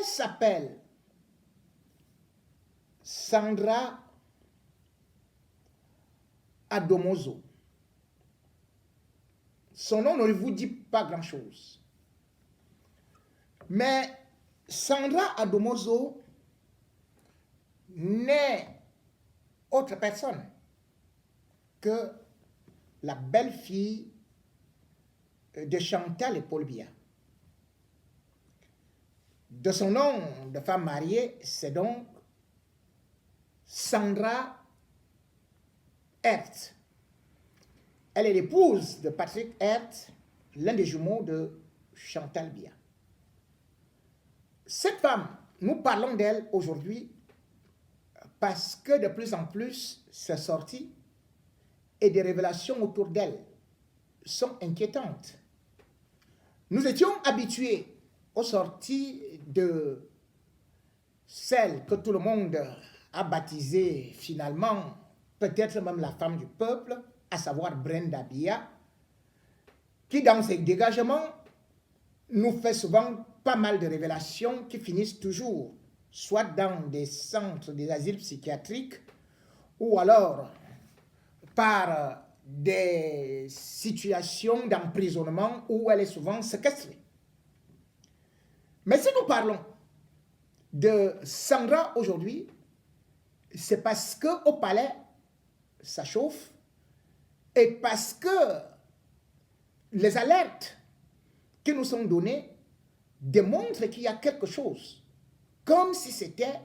s'appelle Sandra Adomozo. Son nom ne vous dit pas grand-chose. Mais Sandra Adomozo n'est autre personne que la belle-fille de Chantal et Paul Biya. De son nom de femme mariée, c'est donc Sandra Hertz. Elle est l'épouse de Patrick Hertz, l'un des jumeaux de Chantal Biya. Cette femme, nous parlons d'elle aujourd'hui parce que de plus en plus, ses sorties et des révélations autour d'elle sont inquiétantes. Nous étions habitués aux sorties de celle que tout le monde a baptisée finalement, peut-être même la femme du peuple, à savoir Brenda Biya, qui dans ses dégagements nous fait souvent pas mal de révélations qui finissent toujours soit dans des centres, des asiles psychiatriques, ou alors par des situations d'emprisonnement où elle est souvent séquestrée. Mais si nous parlons de Sandra aujourd'hui, c'est parce qu'au palais, ça chauffe, et parce que les alertes qui nous sont données démontrent qu'il y a quelque chose, comme si c'était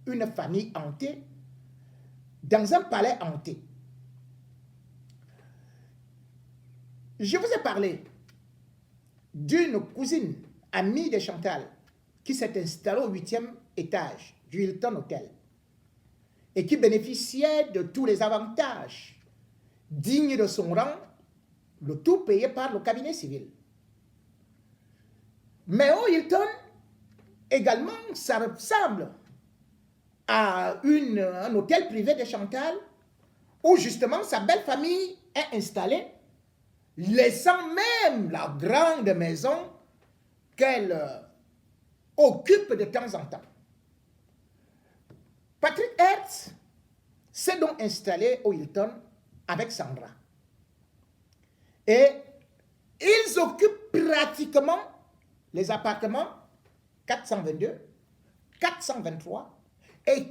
une famille hantée, dans un palais hanté. Je vous ai parlé d'une cousine amie de Chantal qui s'est installée au 8e étage du Hilton Hotel et qui bénéficiait de tous les avantages dignes de son rang, le tout payé par le cabinet civil. Mais au Hilton, également, ça ressemble à un hôtel privé de Chantal où justement sa belle famille est installée, laissant même la grande maison qu'elle occupe de temps en temps. Patrick Hertz s'est donc installé au Hilton avec Sandra. Et ils occupent pratiquement les appartements 422, 423 et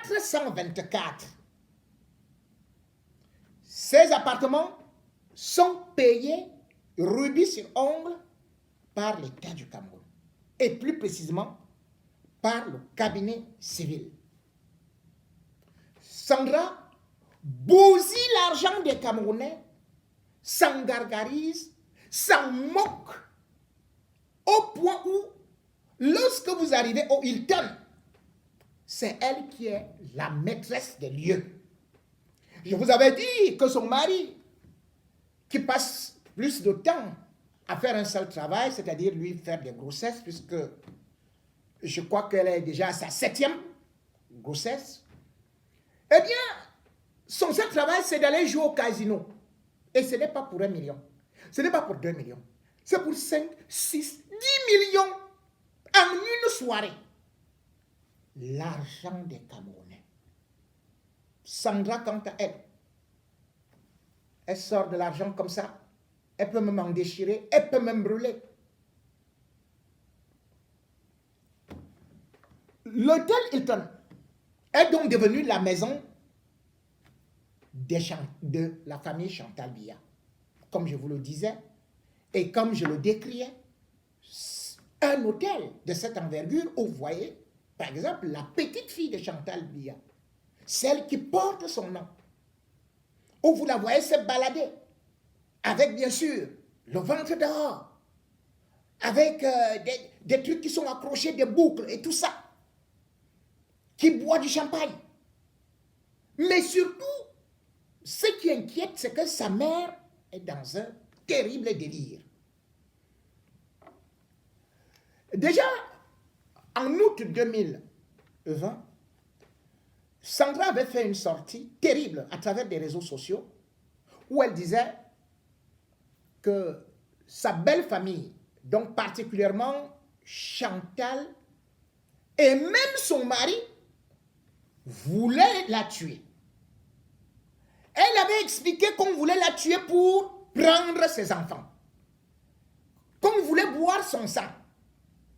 424. Ces appartements sont payés rubis sur ongle par l'État du Cameroun et plus précisément par le cabinet civil. Sandra bousille l'argent des Camerounais, s'en gargarise, s'en moque, au point où, lorsque vous arrivez au Hilton, c'est elle qui est la maîtresse des lieux. Je vous avais dit que son mari, qui passe plus de temps à faire un seul travail, c'est-à-dire lui faire des grossesses, puisque je crois qu'elle est déjà à sa 7e grossesse, eh bien, son seul travail, c'est d'aller jouer au casino. Et ce n'est pas pour 1 million, ce n'est pas pour 2 millions, c'est pour 5, 6, 10 millions en une soirée. L'argent des Camerounais. Sandra, quant à elle, elle sort de l'argent comme ça, elle peut même en déchirer, elle peut même brûler. L'hôtel Hilton est donc devenu la maison de la famille Chantal Biya. Comme je vous le disais, et comme je le décriais, un hôtel de cette envergure où vous voyez, par exemple, la petite fille de Chantal Biya, celle qui porte son nom, où vous la voyez se balader, avec bien sûr le ventre dehors, avec des trucs qui sont accrochés, des boucles et tout ça, qui boit du champagne. Mais surtout, ce qui inquiète, c'est que sa mère est dans un terrible délire. Déjà, en août 2020, Sandra avait fait une sortie terrible à travers des réseaux sociaux où elle disait que sa belle famille, donc particulièrement Chantal Et même son mari voulait la tuer. Elle avait expliqué qu'on voulait la tuer pour prendre ses enfants. Qu'on voulait boire son sang.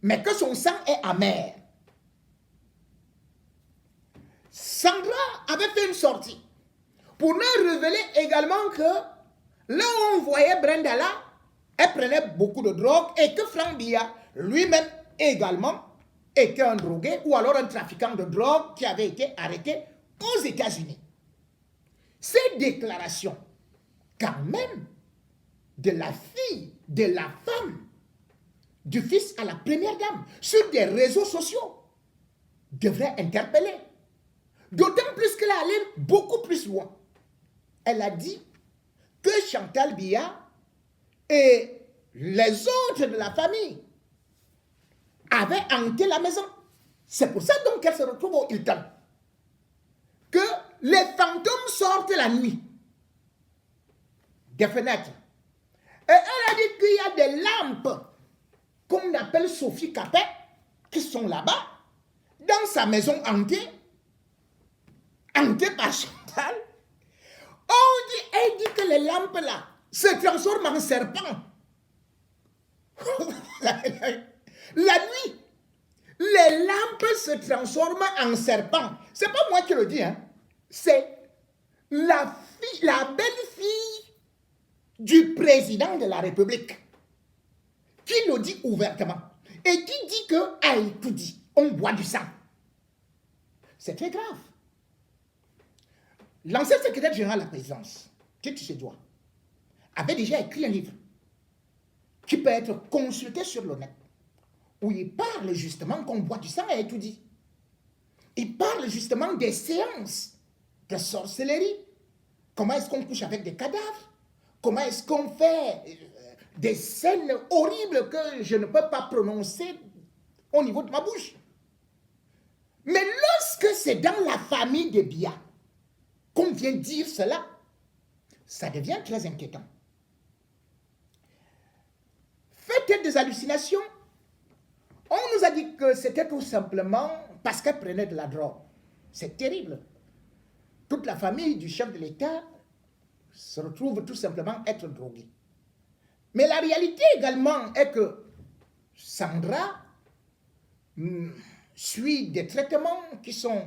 Mais que son sang est amer. Sandra avait fait une sortie pour nous révéler également que là où on voyait Brenda là, elle prenait beaucoup de drogue et que Frank Biya lui-même également était un drogué ou alors un trafiquant de drogue qui avait été arrêté aux États-Unis. Ces déclarations, quand même, de la fille, de la femme, du fils à la première dame, sur des réseaux sociaux, devraient interpeller. D'autant plus qu'elle est allée beaucoup plus loin. Elle a dit que Chantal Biya et les autres de la famille avaient hanté la maison. C'est pour ça donc qu'elle se retrouve au Hilton. Que les fantômes sortent la nuit des fenêtres. Et elle a dit qu'il y a des lampes qu'on appelle Sophie Capet qui sont là-bas, dans sa maison hantée par Chantal. Elle dit que les lampes là se transforment en serpents. La nuit, les lampes se transforment en serpents. C'est pas moi qui le dis, hein. C'est la belle-fille du président de la République qui le dit ouvertement et qui dit que tout dit, on boit du sang. C'est très grave. L'ancien secrétaire général de la présidence, Tite Sédoua, avait déjà écrit un livre qui peut être consulté sur le net, où il parle justement qu'on boit du sang et tout dit. Il parle justement des séances de sorcellerie. Comment est-ce qu'on couche avec des cadavres? Comment est-ce qu'on fait des scènes horribles que je ne peux pas prononcer au niveau de ma bouche? Mais lorsque c'est dans la famille des Biya qu'on vient dire cela, ça devient très inquiétant. Fait-elle des hallucinations? On nous a dit que c'était tout simplement parce qu'elle prenait de la drogue. C'est terrible. Toute la famille du chef de l'État se retrouve tout simplement être droguée. Mais la réalité également est que Sandra suit des traitements qui sont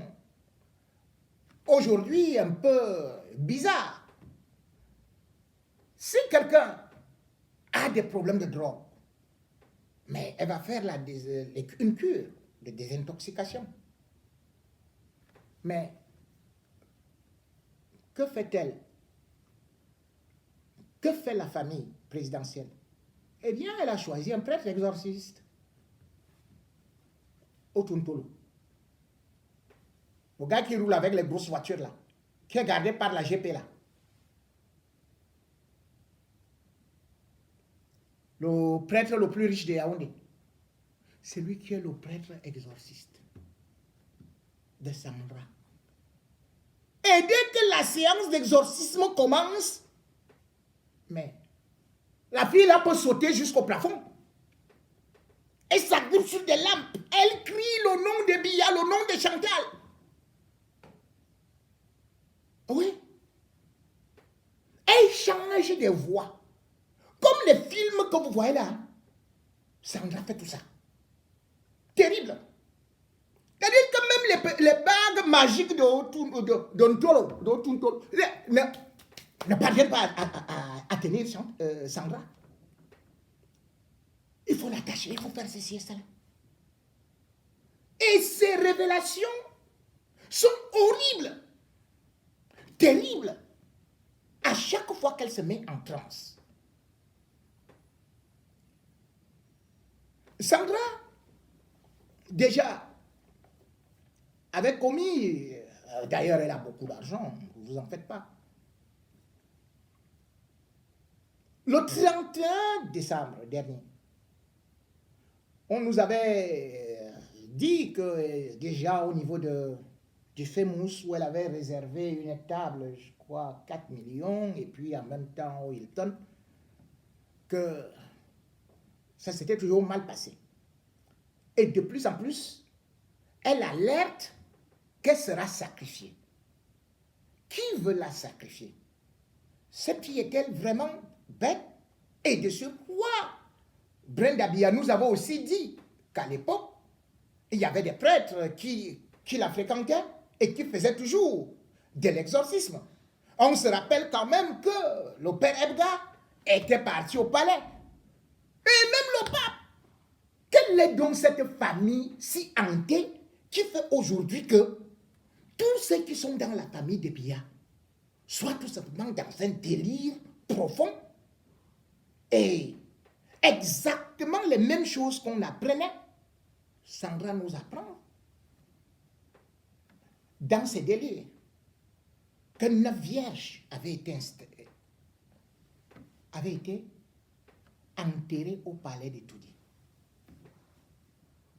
aujourd'hui un peu bizarres. Si quelqu'un a des problèmes de drogue, mais elle va faire une cure de désintoxication. Mais que fait-elle? Que fait la famille présidentielle? Eh bien, elle a choisi un prêtre exorciste au Tuntolo. Le gars qui roule avec les grosses voitures là, qui est gardé par la GP là. Le prêtre le plus riche de Yaoundé. C'est lui qui est le prêtre exorciste de Sandra. Et dès que la séance d'exorcisme commence, mais la fille là peut sauter jusqu'au plafond. Elle s'agrippe sur des lampes. Elle crie le nom de Biya, le nom de Chantal. Oui. Elle change de voix. Comme les films que vous voyez là. Sandra fait tout ça. Terrible. C'est-à-dire que même les bagues magiques d'Otuntolo ne parviennent pas à tenir Sandra. Il faut l'attacher, il faut faire ceci et cela. Et ces révélations sont horribles, terribles, à chaque fois qu'elle se met en transe. Sandra, déjà, avait commis, d'ailleurs elle a beaucoup d'argent, ne vous en faites pas. Le 31 décembre dernier, on nous avait dit que déjà au niveau du FEMUS, où elle avait réservé une table, je crois, 4 millions, et puis en même temps au Hilton, que ça s'était toujours mal passé. Et de plus en plus, elle alerte qu'elle sera sacrifiée. Qui veut la sacrifier? Cette fille est-elle vraiment bête? Et de surcroît, Brenda Biya nous avons aussi dit qu'à l'époque, il y avait des prêtres qui la fréquentaient et qui faisaient toujours de l'exorcisme. On se rappelle quand même que le père Edgar était parti au palais. Et même le pape. Quelle est donc cette famille si hantée qui fait aujourd'hui que tous ceux qui sont dans la famille de Biya soient tout simplement dans un délire profond et exactement les mêmes choses qu'on apprenait, Sandra nous apprend dans ces délires que 9 vierges avaient été enterrées au palais de Toudi.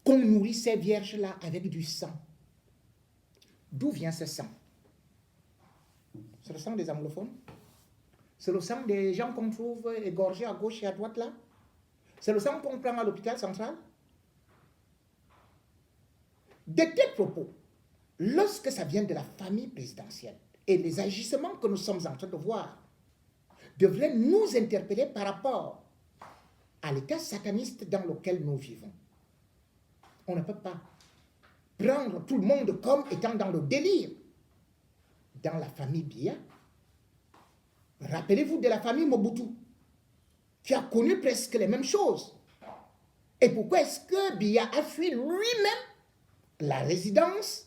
Qu'on nourrit ces vierges-là avec du sang. D'où vient ce sang? C'est le sang des anglophones? C'est le sang des gens qu'on trouve égorgés à gauche et à droite là? C'est le sang qu'on prend à l'hôpital central? De tels propos, lorsque ça vient de la famille présidentielle et les agissements que nous sommes en train de voir, devraient nous interpeller par rapport à l'état sataniste dans lequel nous vivons. On ne peut pas prendre tout le monde comme étant dans le délire. Dans la famille Biya, rappelez-vous de la famille Mobutu, qui a connu presque les mêmes choses. Et pourquoi est-ce que Biya a fui lui-même la résidence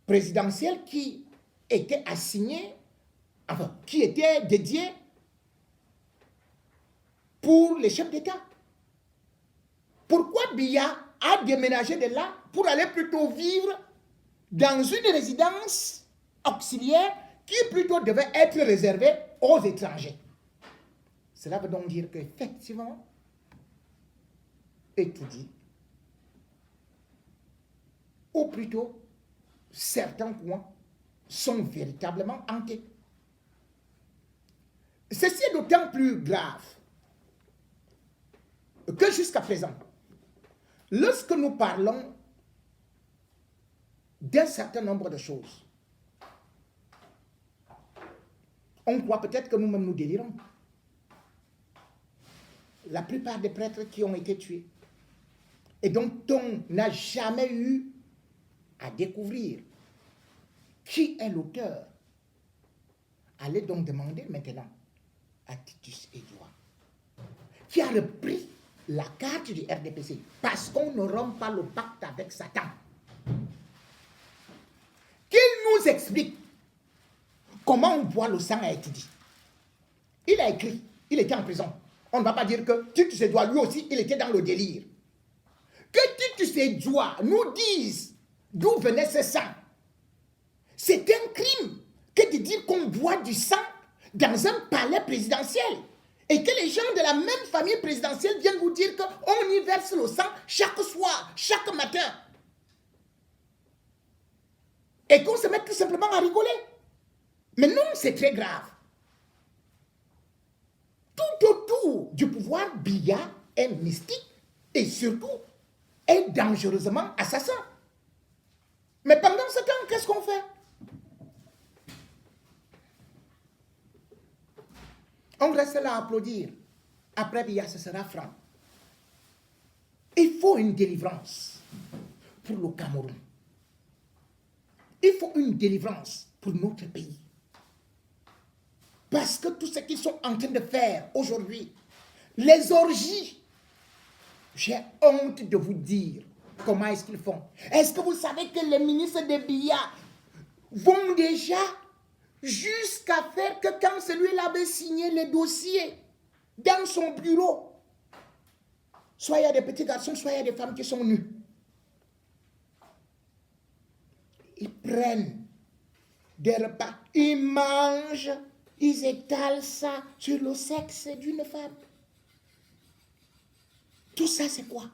présidentielle qui était assignée, enfin, qui était dédiée pour les chefs d'État? Pourquoi Biya a déménagé de là pour aller plutôt vivre dans une résidence auxiliaire qui plutôt devait être réservée aux étrangers? Cela veut donc dire qu'effectivement, étudie, ou plutôt certains coins sont véritablement hantés. Ceci est d'autant plus grave que jusqu'à présent, lorsque nous parlons d'un certain nombre de choses, on croit peut-être que nous-mêmes nous délirons. La plupart des prêtres qui ont été tués et dont on n'a jamais eu à découvrir qui est l'auteur, allez donc demander maintenant à Titus Edouard, qui a repris la carte du RDPC parce qu'on ne rompt pas le pacte avec Satan. Qu'il nous explique comment on boit le sang à Etidi. Il a écrit, il était en prison. On ne va pas dire que Titus Edouard, lui aussi, il était dans le délire. Que Titus Edouard nous dise d'où venait ce sang. C'est un crime que de dire qu'on boit du sang dans un palais présidentiel et que les gens de la même famille présidentielle viennent vous dire qu'on y verse le sang chaque soir, chaque matin. Et qu'on se met tout simplement à rigoler. Mais non, c'est très grave. Tout autour du pouvoir, Biya est mystique et surtout est dangereusement assassin. Mais pendant ce temps, qu'est-ce qu'on fait? On reste là à applaudir. Après Biya, ce sera franc. Il faut une délivrance pour le Cameroun. Il faut une délivrance pour notre pays. Parce que tout ce qu'ils sont en train de faire aujourd'hui, les orgies, j'ai honte de vous dire comment est-ce qu'ils font. Est-ce que vous savez que les ministres de Biya vont déjà jusqu'à faire que quand celui-là avait signé les dossiers dans son bureau, soit il y a des petits garçons, soit il y a des femmes qui sont nues. Ils prennent des repas, ils mangent, ils étalent ça sur le sexe d'une femme. Tout ça, c'est quoi?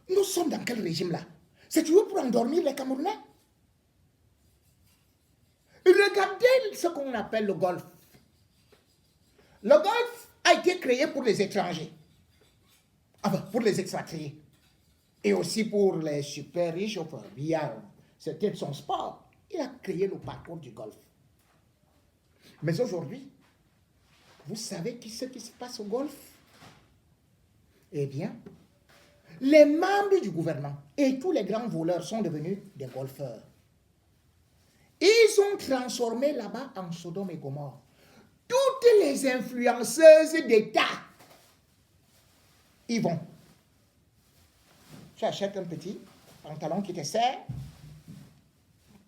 Nous sommes dans quel régime là? C'est toujours pour endormir les Camerounais? Regardez ce qu'on appelle le golf. Le golf a été créé pour les étrangers, enfin pour les expatriés. Et aussi pour les super riches, c'était son sport. Il a créé le parcours du golf. Mais aujourd'hui, vous savez ce qui se passe au golf? Eh bien, les membres du gouvernement et tous les grands voleurs sont devenus des golfeurs. Ils ont transformé là-bas en Sodome et Gomorrhe. Toutes les influenceuses d'État, ils vont. Tu achètes un petit pantalon qui te sert,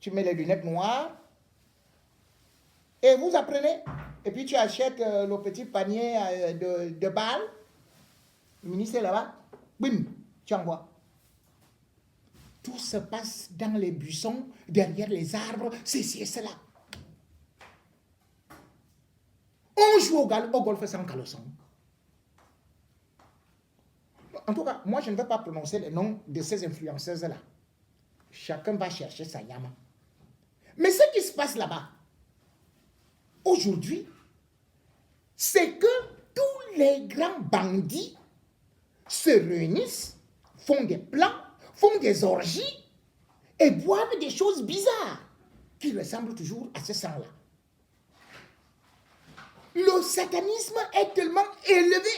tu mets les lunettes noires, et vous apprenez. Et puis tu achètes le petit panier de balles, le ministre est là-bas, bim, tu envoies. Tout se passe dans les buissons, derrière les arbres, ceci et cela. On joue au golf sans caleçon. En tout cas, moi je ne vais pas prononcer les noms de ces influenceuses-là. Chacun va chercher sa yama. Mais ce qui se passe là-bas, aujourd'hui, c'est que tous les grands bandits se réunissent, font des plans, font des orgies et boivent des choses bizarres qui ressemblent toujours à ce sang-là. Le satanisme est tellement élevé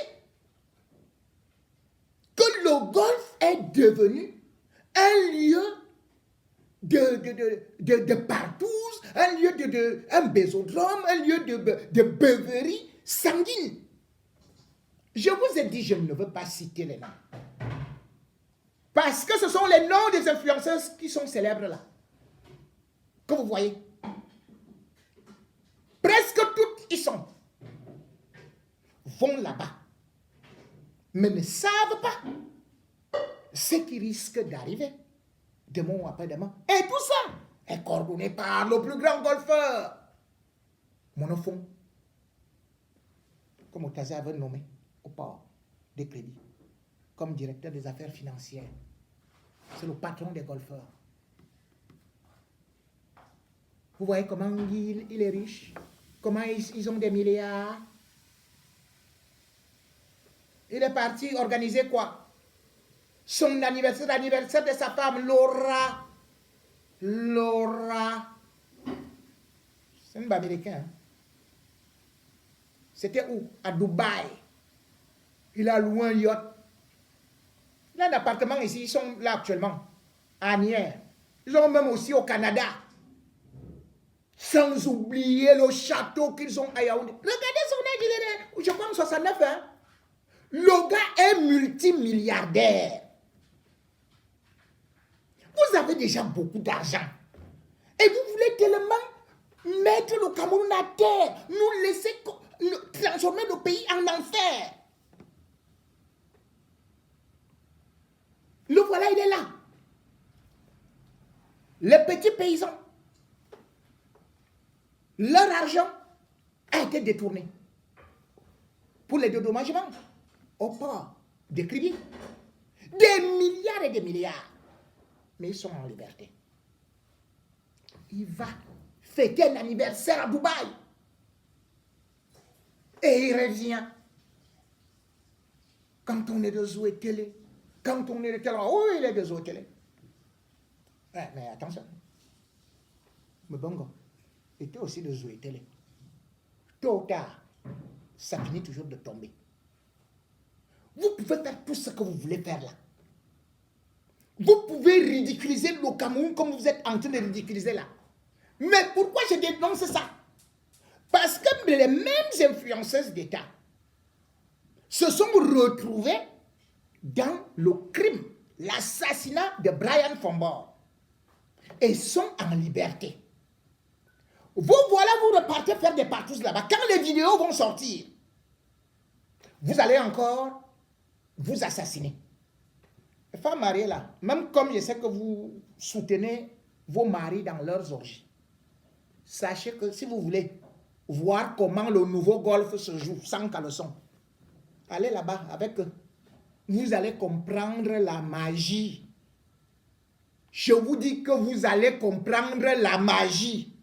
que le golf est devenu un lieu de partouze, un lieu un bésodrome, un lieu de beuverie sanguine. Je vous ai dit, je ne veux pas citer les noms. Parce que ce sont les noms des influenceurs qui sont célèbres là. Que vous voyez. Presque toutes y sont. Vont là-bas. Mais ne savent pas ce qui risque d'arriver demain ou après-demain. Et tout ça est coordonné par le plus grand golfeur, Monofon, comme Otaza avait nommé au port des crédits, comme directeur des affaires financières. C'est le patron des golfeurs. Vous voyez comment il est riche, comment ils ont des milliards. Il est parti organiser quoi? Son anniversaire, l'anniversaire de sa femme, Laura. Laura. C'est un américain. C'était où? À Dubaï. Il a loué un yacht. Il a un appartement ici, ils sont là actuellement. À Nières. Ils ont même aussi au Canada. Sans oublier le château qu'ils ont à Yaoundé. Regardez son âge, il est, je pense, 69 ans. Le gars est multimilliardaire. Vous avez déjà beaucoup d'argent. Et vous voulez tellement mettre le Cameroun à terre, nous laisser transformer le pays en enfer. Le voilà, il est là. Les petits paysans, leur argent a été détourné pour les dédommagements au port des crédits. Des milliards et des milliards. Mais ils sont en liberté. Il va fêter un anniversaire à Dubaï. Et il revient. Quand on est de Zoé Télé, quand on est de télé, oh, il est de Zoé Télé. Ouais, mais attention. Mbongo était aussi de Zoé Télé. Tôt ou tard, ça finit toujours de tomber. Vous pouvez faire tout ce que vous voulez faire là. Vous pouvez ridiculiser le Cameroun comme vous êtes en train de ridiculiser là. Mais pourquoi je dénonce ça? Parce que les mêmes influenceuses d'État se sont retrouvées dans le crime, l'assassinat de Brian Fombor. Et sont en liberté. Vous voilà, vous repartez faire des partous là-bas. Quand les vidéos vont sortir, vous allez encore vous assassiner. Les femmes mariées là, même comme je sais que vous soutenez vos maris dans leurs orgies, sachez que si vous voulez voir comment le nouveau golf se joue sans caleçon, allez là-bas avec eux. Vous allez comprendre la magie. Je vous dis que vous allez comprendre la magie.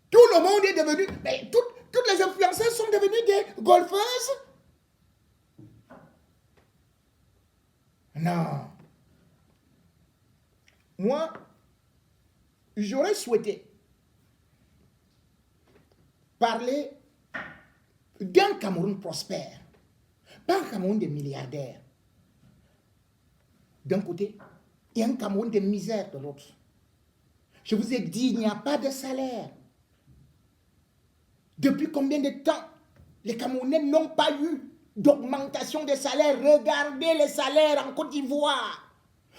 Tout le monde est devenu, mais toutes les influenceuses sont devenues des golfeuses. Non. moi, j'aurais souhaité parler d'un Cameroun prospère, pas un Cameroun de milliardaires d'un côté et un Cameroun de misère de l'autre. Je vous ai dit, il n'y a pas de salaire. Depuis combien de temps les Camerounais n'ont pas eu d'augmentation des salaires? Regardez les salaires en Côte d'Ivoire.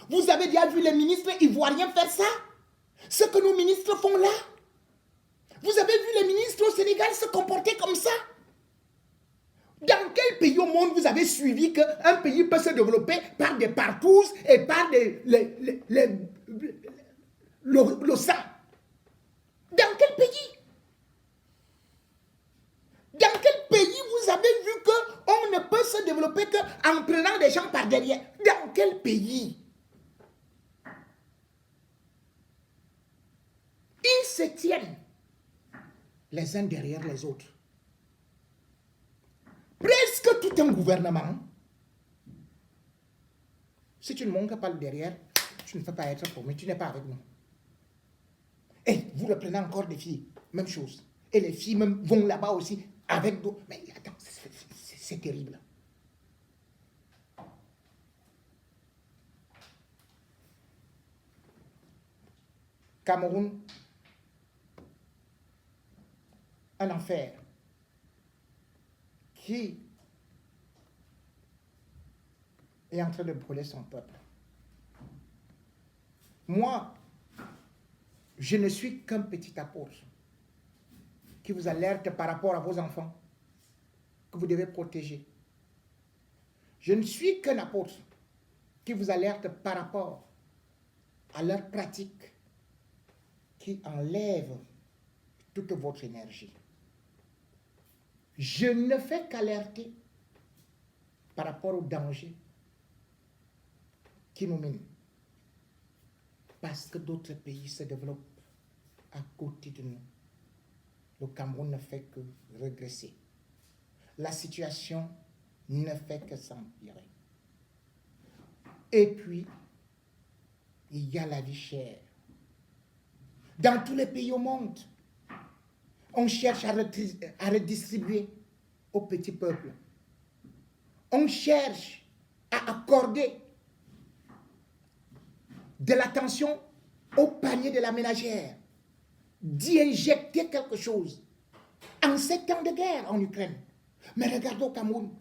Vous avez déjà vu les ministres ivoiriens faire ça? Ce que nos ministres font là? Vous avez vu les ministres au Sénégal se comporter comme ça? Dans quel pays au monde vous avez suivi qu'un pays peut se développer par des partouzes et par le sang? Dans quel pays? Dans quel pays vous avez vu qu'on ne peut se développer qu'en prenant des gens par derrière? Dans quel pays? Ils se tiennent les uns derrière les autres. Presque tout un gouvernement. Si tu ne montes pas le derrière, tu ne peux pas être promu, tu n'es pas avec nous. Et vous reprenez encore des filles, même chose. Et les filles même vont là-bas aussi avec d'autres. Mais attends, c'est terrible. Cameroun, un enfer qui est en train de brûler son peuple. Moi, je ne suis qu'un petit apôtre qui vous alerte par rapport à vos enfants que vous devez protéger. Je ne suis qu'un apôtre qui vous alerte par rapport à leurs pratiques qui enlèvent toute votre énergie. Je ne fais qu'alerter par rapport aux dangers qui nous minent. Parce que d'autres pays se développent à côté de nous. Le Cameroun ne fait que régresser. La situation ne fait que s'empirer. Et puis, il y a la vie chère. Dans tous les pays au monde, on cherche à redistribuer au petit peuple. On cherche à accorder de l'attention au panier de la ménagère, d'y injecter quelque chose en ces temps de guerre en Ukraine. Mais regardez au Cameroun,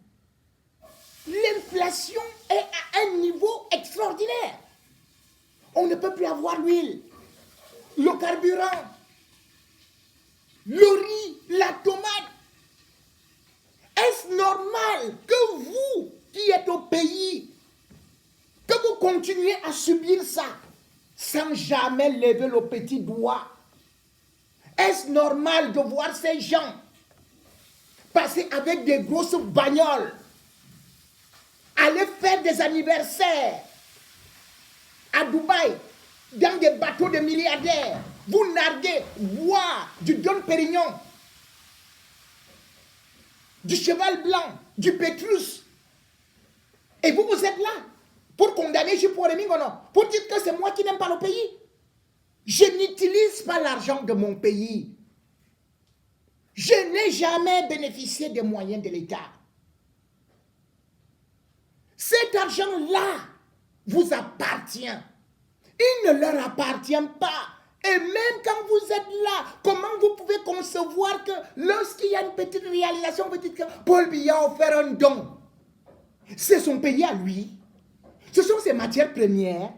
l'inflation est à un niveau extraordinaire. On ne peut plus avoir l'huile, le carburant, le riz, la tomate. Est-ce normal que vous, qui êtes au pays, que vous continuez à subir ça sans jamais lever le petit doigt? Est-ce normal de voir ces gens passer avec des grosses bagnoles, aller faire des anniversaires à Dubaï, dans des bateaux de milliardaires, vous narguez, boire du Dom Pérignon, du cheval blanc, du Pétrus, et vous, vous êtes là pour condamner Jipo-Remigono, pour dire que c'est moi qui n'aime pas le pays. Je n'utilise pas l'argent de mon pays. Je n'ai jamais bénéficié des moyens de l'État. Cet argent-là vous appartient. Il ne leur appartient pas. Et même quand vous êtes là, comment vous pouvez concevoir que lorsqu'il y a une petite réalisation, vous dites que Paul Biya a offert un don. C'est son pays à lui. Ce sont ses matières premières.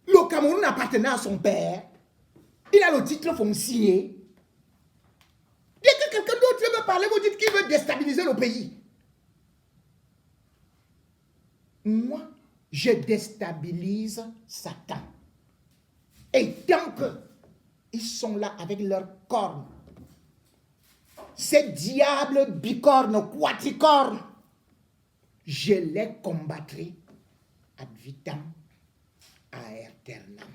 Le Cameroun appartenait à son père. Il a le titre foncier. Dès que quelqu'un d'autre veut parler, vous dites qu'il veut déstabiliser le pays. Moi, je déstabilise Satan. Et tant qu'ils sont là avec leurs cornes, ces diables bicornes, quatricornes, je les combattrai ad vitam aeternam.